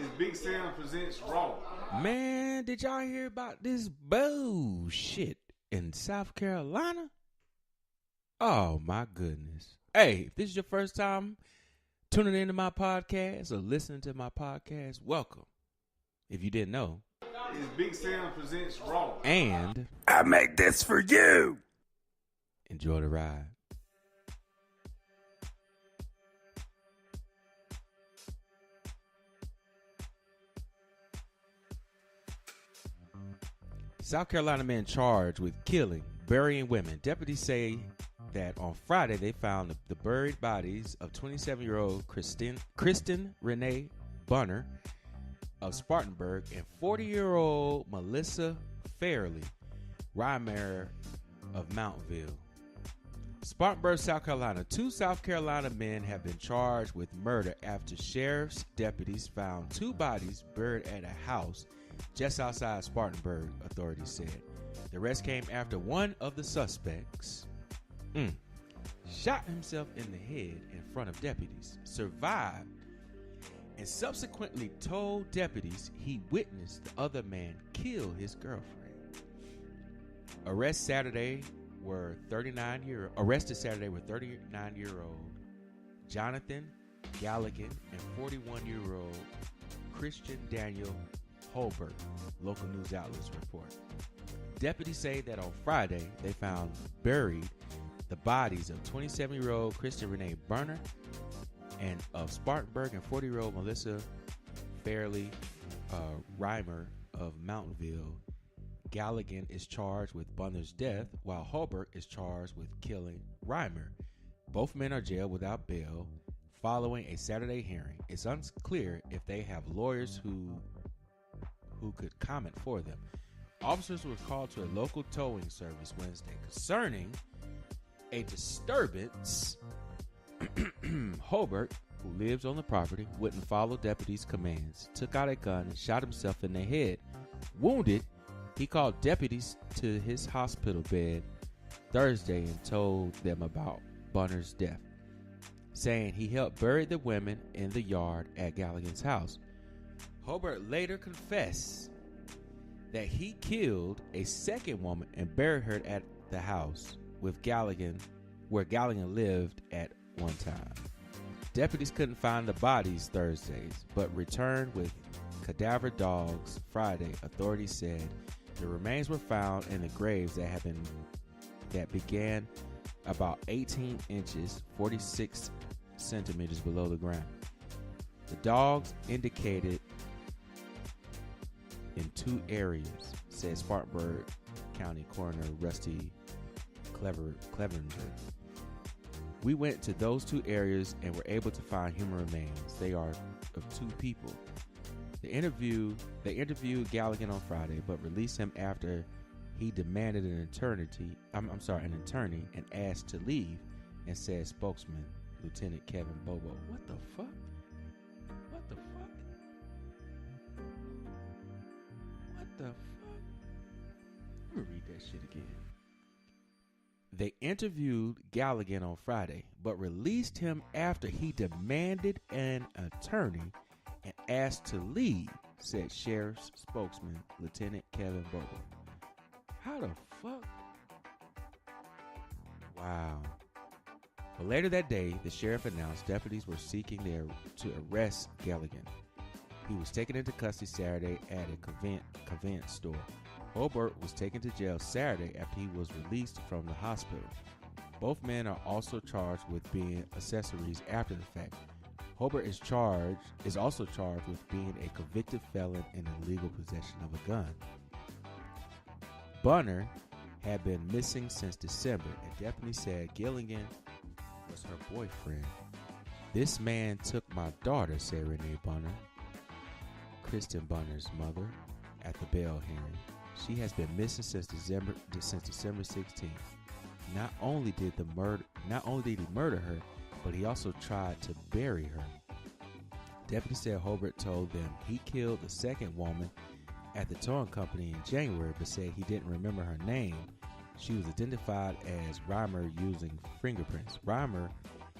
is Big Sam Presents Raw. Man, did y'all hear about this bullshit in South Carolina? Oh, my goodness. Hey, if this is your first time tuning into my podcast or listening to my podcast, welcome. If you didn't know, Is Big Sam Presents Raw. and I make this for you. enjoy the ride. South Carolina man charged with killing, burying women. Deputies say that on Friday they found the buried bodies of 27-year-old Kristen Renee Bunner of Spartanburg and 40-year-old Melissa Fairley Reimer of Mountville. Spartanburg, South Carolina. 2 South Carolina men have been charged with murder after sheriff's deputies found 2 bodies buried at a house just outside Spartanburg, authorities said. The arrest came after one of the suspects shot himself in the head in front of deputies, survived, and subsequently told deputies he witnessed the other man kill his girlfriend. Arrested Saturday were 39-year-old Jonathan Galligan and 41-year-old Christian Daniel Holbert, local news outlets report. Deputies say that on Friday they found buried the bodies of 27-year-old Kristen Renee Bunner and of Spartanburg and 40-year-old Melissa Fairley Reimer of Mountville. Galligan is charged with Bunner's death, while Holbert is charged with killing Reimer. Both men are jailed without bail following a Saturday hearing. It's unclear if they have lawyers who could comment for them. Officers were called to a local towing service Wednesday concerning a disturbance. Holbert, who lives on the property, wouldn't follow deputies' commands, took out a gun and shot himself in the head. Wounded, he called deputies to his hospital bed Thursday and told them about Bunner's death, saying he helped bury the women in the yard at Galligan's house. Holbert later confessed that he killed a second woman and buried her at the house with Galligan, where Galligan lived at one time. Deputies couldn't find the bodies Thursdays, but returned with cadaver dogs Friday. Authorities said the remains were found in the graves that began about 18 inches, 46 centimeters below the ground. The dogs indicated in 2 areas, said Spartanburg County Coroner Rusty Clevenger. We went to those 2 areas and were able to find human remains. They are of 2 people. They interviewed Galligan on Friday, but released him after he demanded an attorney and asked to leave, and said spokesman Lieutenant Kevin Bobo. What the fuck? What the fuck? What the fuck? Let me read that shit again. They interviewed Galligan on Friday, but released him after he demanded an attorney and asked to leave, said Sheriff's spokesman Lieutenant Kevin Bobo. How the fuck? Wow. But later that day, the sheriff announced deputies were seeking to arrest Galligan. He was taken into custody Saturday at a convenience store. Holbert was taken to jail Saturday after he was released from the hospital. Both men are also charged with being accessories after the fact. Holbert is also charged with being a convicted felon in illegal possession of a gun. Bunner had been missing since December, and deputies said Galligan was her boyfriend. This man took my daughter, said Renee Bunner, Kristen Bunner's mother, at the bail hearing. She has been missing since December 16th. Not only did he murder her, but he also tried to bury her. Deputy said Holbert told them he killed the second woman at the towing company in January, but said he didn't remember her name. She was identified as Reimer using fingerprints. Reimer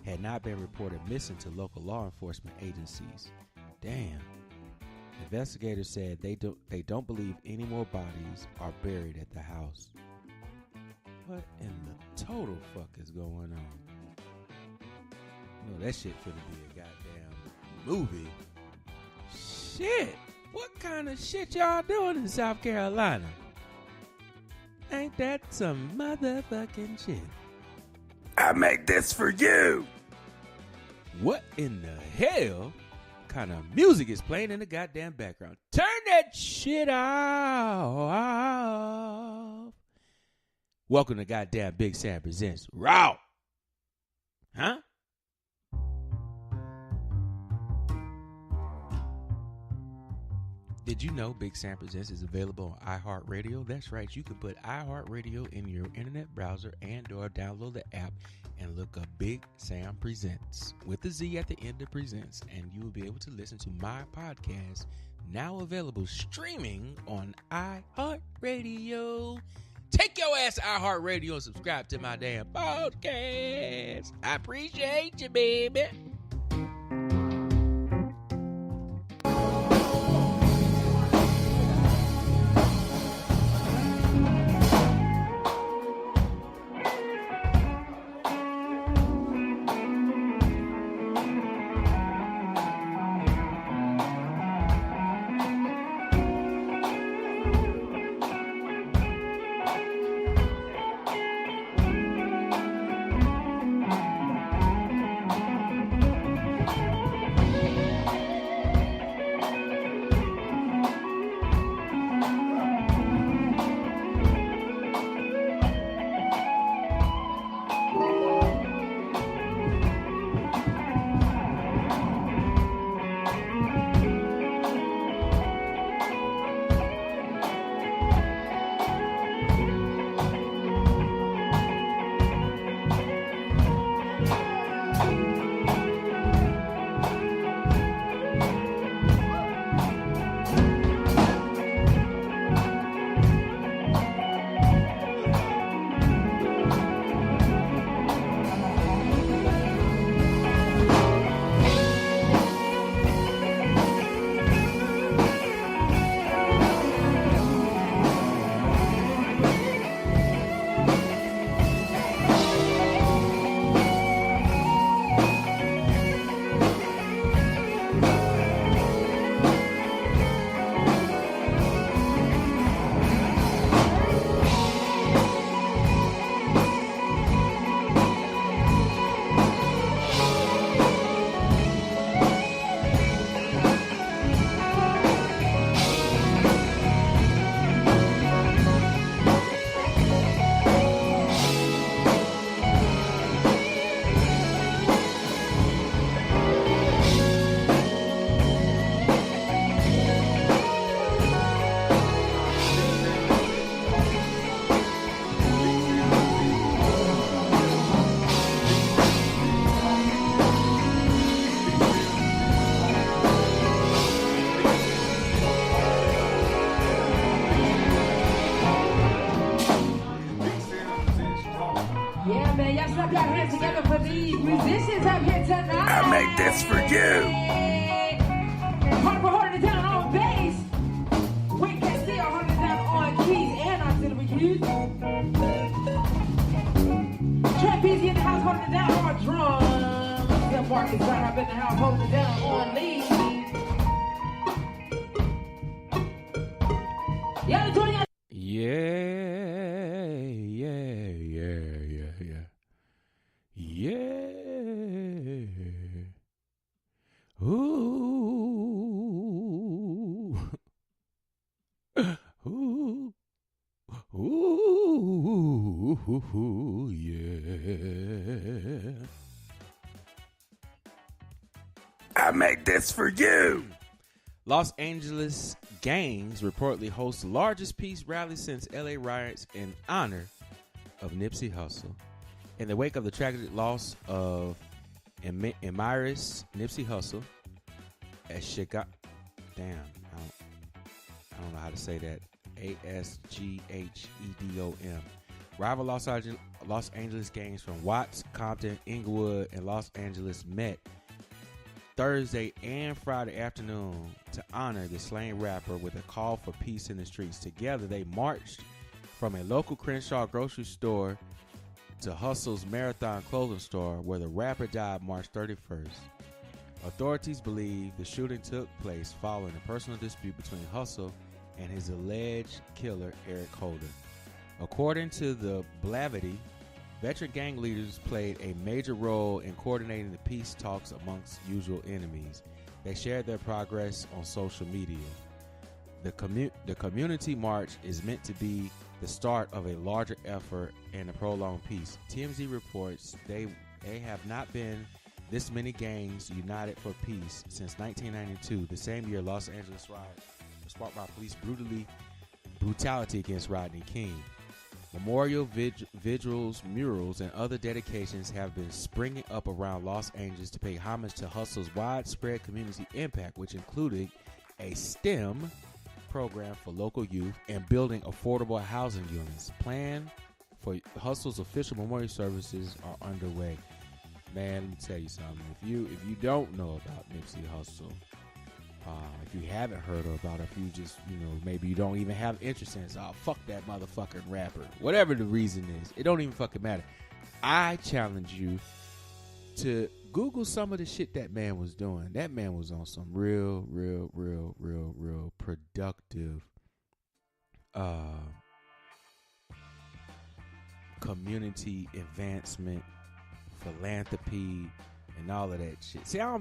had not been reported missing to local law enforcement agencies. Damn. Investigators said they don't believe any more bodies are buried at the house. What in the total fuck is going on? No, that shit finna be a goddamn movie. Shit! What kind of shit y'all doing in South Carolina? Ain't that some motherfucking shit? I make this for you. What in the hell kind of music is playing in the goddamn background? Turn that shit off. Welcome to goddamn Big Sam Presents Raw. Huh? Did you know Big Sam Presents is available on iHeartRadio? That's right. You can put iHeartRadio in your internet browser and or download the app and look up Big Sam Presents with a Z at the end of Presents, and you will be able to listen to my podcast, now available streaming on iHeartRadio. Take your ass to iHeartRadio and subscribe to my damn podcast. I appreciate you, baby. I make this for you. Harper holding it down on bass. Wayne Castillo holding it down on keys and auxiliary keys. Trapeze in the house holding it down on drums. Bill Marcus right up in the house holding it down on lead. Y'all doing y'all. Yeah. Ooh. Ooh. Ooh. Yeah. I make this for you. Los Angeles gangs reportedly host the largest peace rally since LA riots in honor of Nippsy Hustle. In the wake of the tragic loss of Emiris Nippsy Hustle at Chicago, I don't know how to say that. ASGHEDOM. Rival Los Angeles gangs from Watts, Compton, Inglewood, and Los Angeles met Thursday and Friday afternoon to honor the slain rapper with a call for peace in the streets. Together, they marched from a local Crenshaw grocery store to Hustle's Marathon clothing store, where the rapper died March 31st. Authorities believe the shooting took place following a personal dispute between Hustle and his alleged killer, Eric Holder. According to the Blavity, veteran gang leaders played a major role in coordinating the peace talks amongst usual enemies. They shared their progress on social media. The community march is meant to be the start of a larger effort and a prolonged peace. TMZ reports they have not been this many gangs united for peace since 1992, the same year Los Angeles riot was sparked by police brutality against Rodney King. Memorial vigils, murals, and other dedications have been springing up around Los Angeles to pay homage to Hustle's widespread community impact, which included a STEM program for local youth and building affordable housing units. Plans for Hustle's official memorial services are underway. Man, let me tell you something. If you don't know about Nippsy Hustle, if you haven't heard about it, if you just, maybe you don't even have interest in it, fuck that motherfucking rapper. Whatever the reason is, it don't even fucking matter. I challenge you to Google some of the shit that man was doing. That man was on some real productive community advancement, philanthropy, and all of that shit. See, I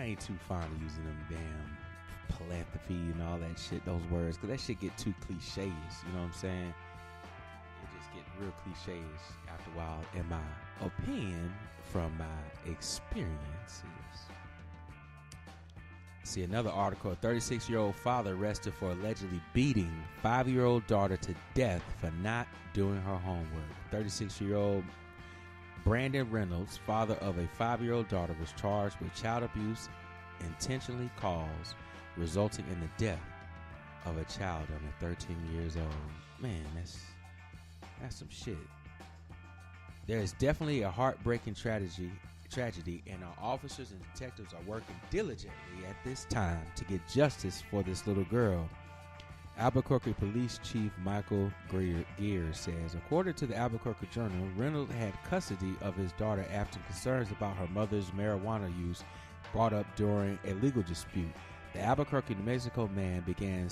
ain't too fond of using them damn philanthropy and all that shit, those words, because that shit get too cliches, you know what I'm saying? It just get real cliches after a while, in my opinion, from my experiences. See, another article, a 36-year-old father arrested for allegedly beating 5-year-old daughter to death for not doing her homework. 36-year-old Brandon Reynolds, father of a 5-year-old daughter, was charged with child abuse intentionally caused, resulting in the death of a child under 13 years old. Man, that's some shit. There is definitely a heartbreaking tragedy, and our officers and detectives are working diligently at this time to get justice for this little girl. Albuquerque Police Chief Michael Gear says, according to the Albuquerque Journal, Reynolds had custody of his daughter after concerns about her mother's marijuana use brought up during a legal dispute. The Albuquerque, New Mexico man began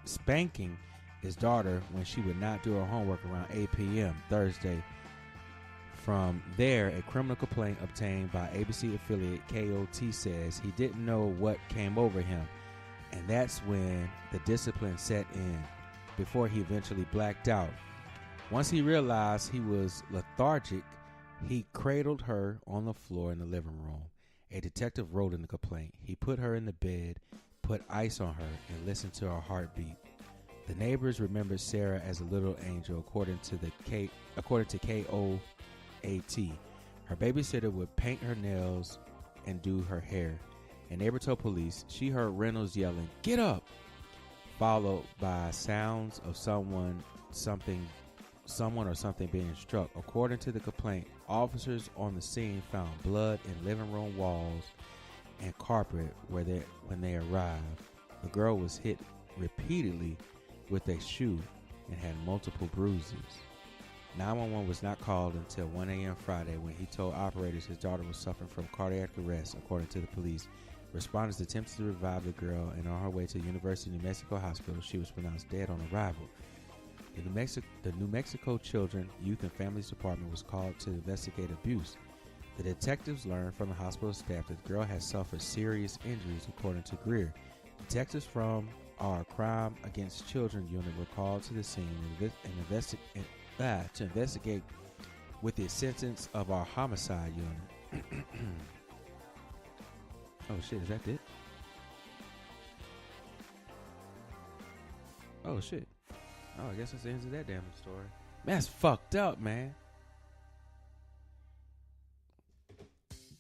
spanking his daughter when she would not do her homework around 8 p.m. Thursday. From there, a criminal complaint obtained by ABC affiliate KOT says he didn't know what came over him, and that's when the discipline set in, before he eventually blacked out. Once he realized he was lethargic, he cradled her on the floor in the living room. A detective wrote in the complaint, he put her in the bed, put ice on her, and listened to her heartbeat. The neighbors remembered Sarah as a little angel, according to KOAT. Her babysitter would paint her nails and do her hair. A neighbor told police she heard Reynolds yelling, "Get up!" followed by sounds of someone or something being struck. According to the complaint, officers on the scene found blood in living room walls and carpet when they arrived. The girl was hit repeatedly with a shoe and had multiple bruises. 911 was not called until 1 a.m. Friday, when he told operators his daughter was suffering from cardiac arrest. According to the police, responders attempted to revive the girl, and on her way to the University of New Mexico Hospital, she was pronounced dead on arrival. The New Mexico Children, Youth and Families Department was called to investigate abuse. The detectives learned from the hospital staff that the girl had suffered serious injuries, according to Greer. Detectives from our Crime Against Children unit were called to the scene to investigate with the assistance of our homicide unit. Oh shit, is that it? Oh shit. Oh, I guess that's the end of that damn story. Man, that's fucked up, man.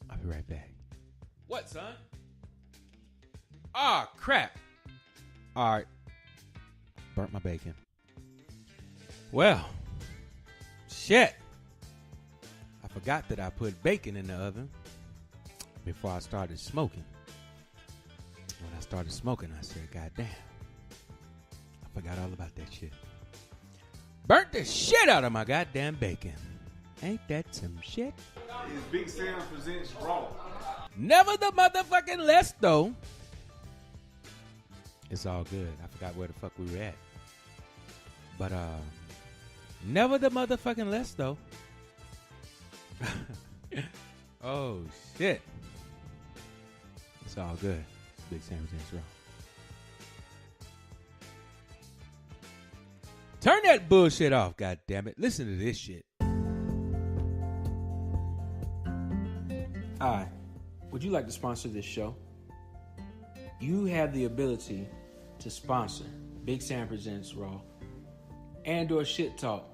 I'll be right back. What, son? Ah, crap. All right. Burnt my bacon. Well, shit. I forgot that I put bacon in the oven before I started smoking. When I started smoking, I said, God damn. I forgot all about that shit. Burnt the shit out of my goddamn bacon. Ain't that some shit? It's Big Sam Presents Raw. Never the motherfucking less, though. It's all good. I forgot where the fuck we were at. But, never the motherfucking less, though. Oh, shit. It's all good. It's Big Sam Presents Raw. Turn that bullshit off, goddammit. Listen to this shit. Hi, would you like to sponsor this show? You have the ability to sponsor Big Sam Presents Raw and or Shit Talk.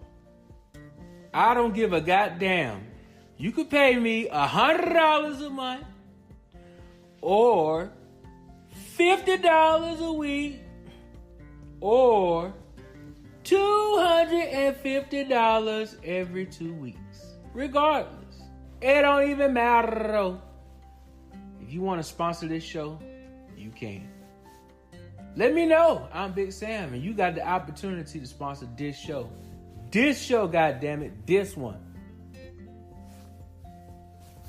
I don't give a goddamn. You could pay me $100 a month or $50 a week or $250 every 2 weeks. Regardless. It don't even matter. If you want to sponsor this show, you can. Let me know. I'm Big Sam, and you got the opportunity to sponsor this show. This show, goddammit, this one.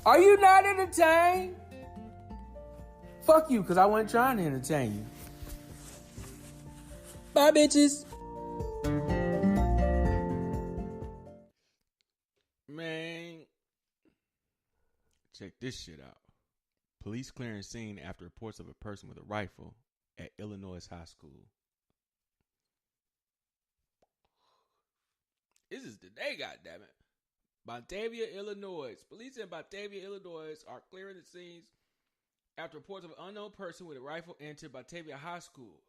Are you not entertained? Fuck you, because I wasn't trying to entertain you. Bye, bitches. Man. Check this shit out. Police clearing scene after reports of a person with a rifle at Illinois high school. This is today, goddammit. Batavia, Illinois. Police in Batavia, Illinois are clearing the scenes after reports of an unknown person with a rifle entered Batavia High School.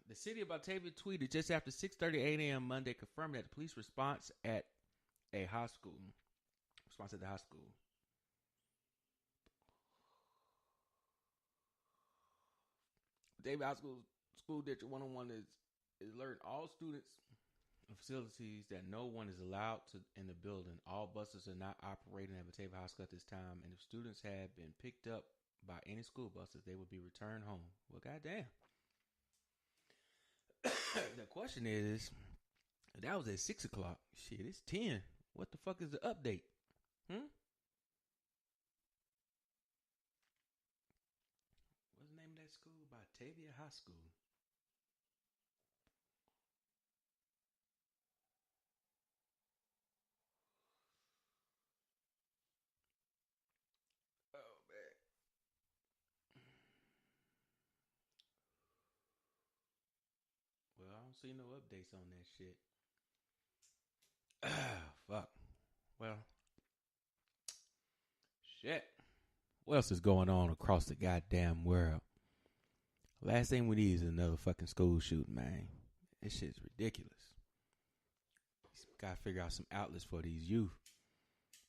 The city of Batavia tweeted just after 6:38 a.m. Monday confirming that the police response at a high school. Response at the high school. Batavia High School District 101 is alerting all students and facilities that no one is allowed to in the building. All buses are not operating at Batavia High School at this time, and if students have been picked up by any school buses, they will be returned home. Well, goddamn. The question is, that was at 6 o'clock. Shit, it's 10. What the fuck is the update? What's the name of that school? Batavia High School. Oh, man. Well, I don't see no updates on that shit. Fuck. Well, shit. What else is going on across the goddamn world? Last thing we need is another fucking school shooting, man. This shit's ridiculous. Gotta figure out some outlets for these youth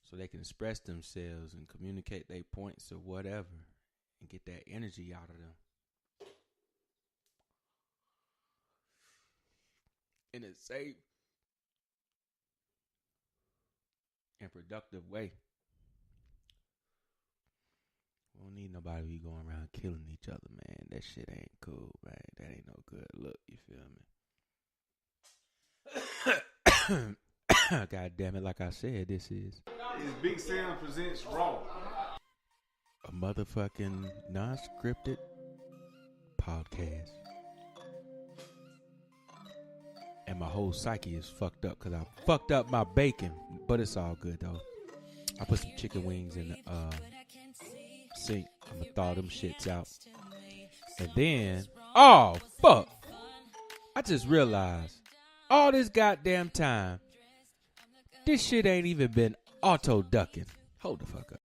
so they can express themselves and communicate their points or whatever and get that energy out of them in a safe and productive way. We don't need nobody be going around killing each other, man. That shit ain't cool, man. That ain't no good look, you feel me? God damn it, like I said, this is It's Big Sam Presents Raw. a motherfucking non-scripted podcast. And my whole psyche is fucked up because I fucked up my bacon. But it's all good, though. I put some chicken wings in the sink. I'm going to thaw them shits out. And then, oh, fuck. I just realized all this goddamn time, this shit ain't even been auto-ducking. Hold the fuck up.